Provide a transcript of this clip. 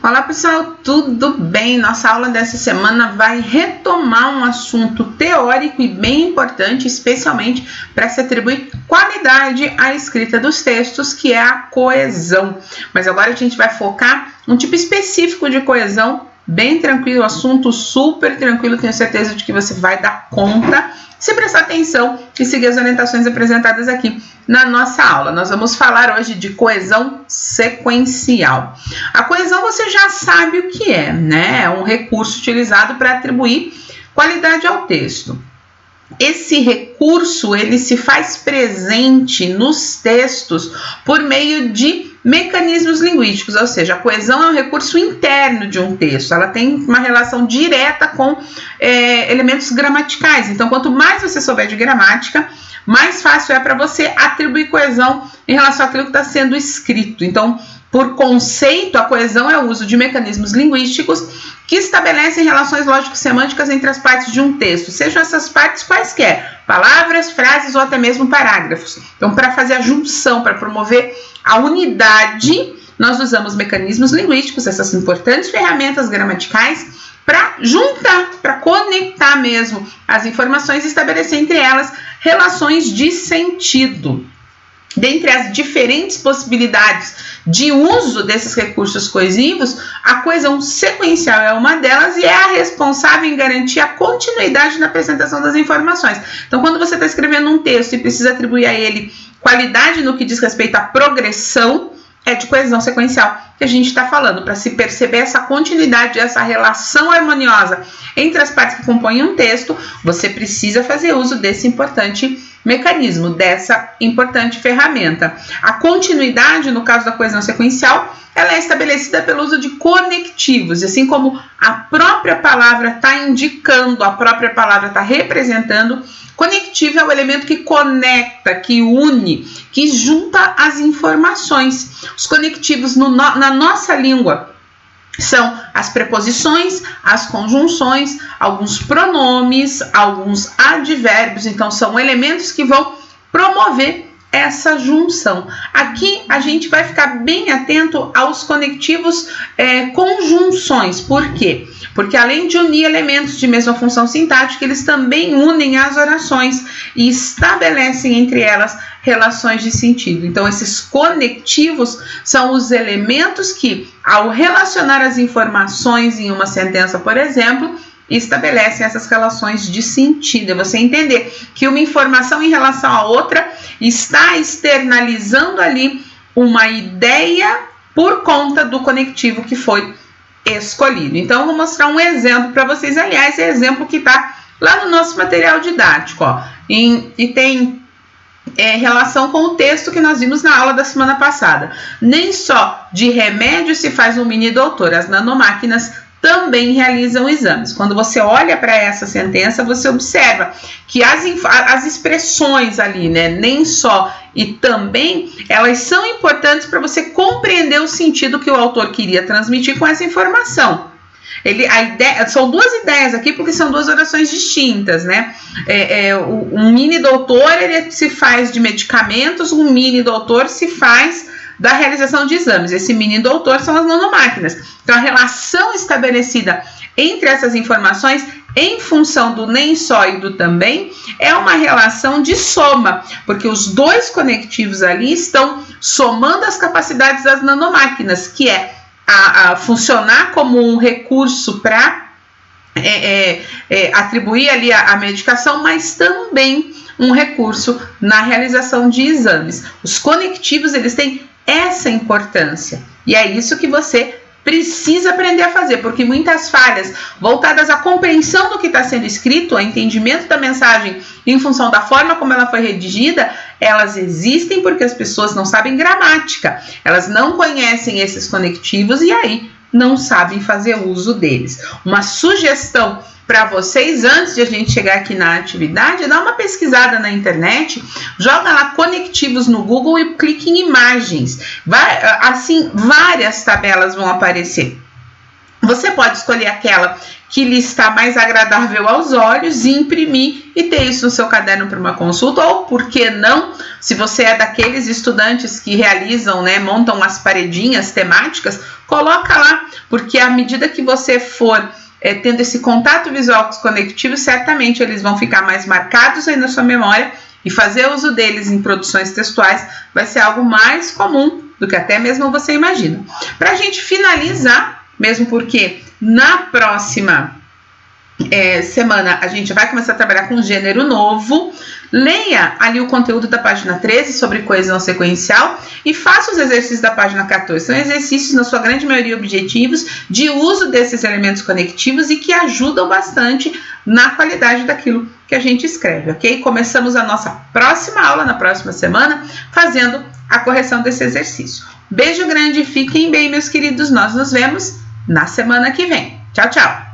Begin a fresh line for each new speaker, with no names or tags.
Olá pessoal, tudo bem? Nossa aula dessa semana vai retomar um assunto teórico e bem importante, especialmente para se atribuir qualidade à escrita dos textos, que é a coesão. Mas agora a gente vai focar um tipo específico de coesão, bem tranquilo, assunto super tranquilo, tenho certeza de que você vai dar conta se prestar atenção e seguir as orientações apresentadas aqui na nossa aula. Nós vamos falar hoje de coesão sequencial. A coesão você já sabe o que é, né? É um recurso utilizado para atribuir qualidade ao texto. Esse recurso, ele se faz presente nos textos por meio de mecanismos linguísticos, ou seja, a coesão é um recurso interno de um texto, ela tem uma relação direta com elementos gramaticais. Então, quanto mais você souber de gramática, mais fácil é para você atribuir coesão em relação àquilo que está sendo escrito. Então, por conceito, a coesão é o uso de mecanismos linguísticos que estabelecem relações lógico-semânticas entre as partes de um texto, sejam essas partes quaisquer, palavras, frases ou até mesmo parágrafos. Então, para fazer a junção, para promover a unidade, nós usamos mecanismos linguísticos, essas importantes ferramentas gramaticais, para juntar, para conectar mesmo as informações e estabelecer entre elas relações de sentido. Dentre as diferentes possibilidades de uso desses recursos coesivos, a coesão sequencial é uma delas e é a responsável em garantir a continuidade na apresentação das informações. Então, quando você está escrevendo um texto e precisa atribuir a ele qualidade no que diz respeito à progressão, é de coesão sequencial que a gente está falando, para se perceber essa continuidade, essa relação harmoniosa entre as partes que compõem um texto, você precisa fazer uso desse importante mecanismo, dessa importante ferramenta. A continuidade, no caso da coesão sequencial, ela é estabelecida pelo uso de conectivos, assim como a própria palavra está indicando, a própria palavra está representando. Conectivo é o elemento que conecta, que une, que junta as informações. Os conectivos na nossa língua são as preposições, as conjunções, alguns pronomes, alguns advérbios. Então, são elementos que vão promover essa junção. Aqui a gente vai ficar bem atento aos conectivos conjunções. Por quê? Porque além de unir elementos de mesma função sintática, eles também unem as orações e estabelecem entre elas relações de sentido. Então, esses conectivos são os elementos que, ao relacionar as informações em uma sentença, por exemplo, estabelecem essas relações de sentido. É você entender que uma informação em relação à outra está externalizando ali uma ideia por conta do conectivo que foi escolhido. Então, eu vou mostrar um exemplo para vocês. Aliás, é exemplo que está lá no nosso material didático, ó, e tem relação com o texto que nós vimos na aula da semana passada. Nem só de remédio se faz um mini doutor, as nanomáquinas também realizam exames. Quando você olha para essa sentença, você observa que as expressões ali, né, nem só e também, elas são importantes para você compreender o sentido que o autor queria transmitir com essa informação. São duas ideias aqui, porque são duas orações distintas, né? Um mini doutor, ele se faz de medicamentos, um mini doutor se faz da realização de exames. Esse mini doutor são as nanomáquinas. Então, a relação estabelecida entre essas informações, em função do nem só e do também, é uma relação de soma, porque os dois conectivos ali estão somando as capacidades das nanomáquinas, que é a funcionar como um recurso para atribuir ali a medicação, mas também um recurso na realização de exames. Os conectivos, eles têm essa importância, e é isso que você precisa aprender a fazer, porque muitas falhas voltadas à compreensão do que está sendo escrito, ao entendimento da mensagem em função da forma como ela foi redigida, elas existem porque as pessoas não sabem gramática, elas não conhecem esses conectivos e aí não sabem fazer uso deles. Uma sugestão para vocês, antes de a gente chegar aqui na atividade, dá uma pesquisada na internet, joga lá conectivos no Google e clique em imagens. Assim, várias tabelas vão aparecer. Você pode escolher aquela que lhe está mais agradável aos olhos e imprimir e ter isso no seu caderno para uma consulta, ou por que não, se você é daqueles estudantes que realizam, né, montam as paredinhas temáticas, coloca lá, porque à medida que você for tendo esse contato visual com os conectivos, certamente eles vão ficar mais marcados aí na sua memória, e fazer uso deles em produções textuais vai ser algo mais comum do que até mesmo você imagina. Para a gente finalizar, mesmo porque na próxima semana a gente vai começar a trabalhar com um gênero novo, leia ali o conteúdo da página 13 sobre coesão sequencial e faça os exercícios da página 14. São exercícios, na sua grande maioria, objetivos de uso desses elementos conectivos e que ajudam bastante na qualidade daquilo que a gente escreve, ok? Começamos a nossa próxima aula na próxima semana fazendo a correção desse exercício. Beijo grande, fiquem bem, meus queridos, nós nos vemos na semana que vem. Tchau, tchau!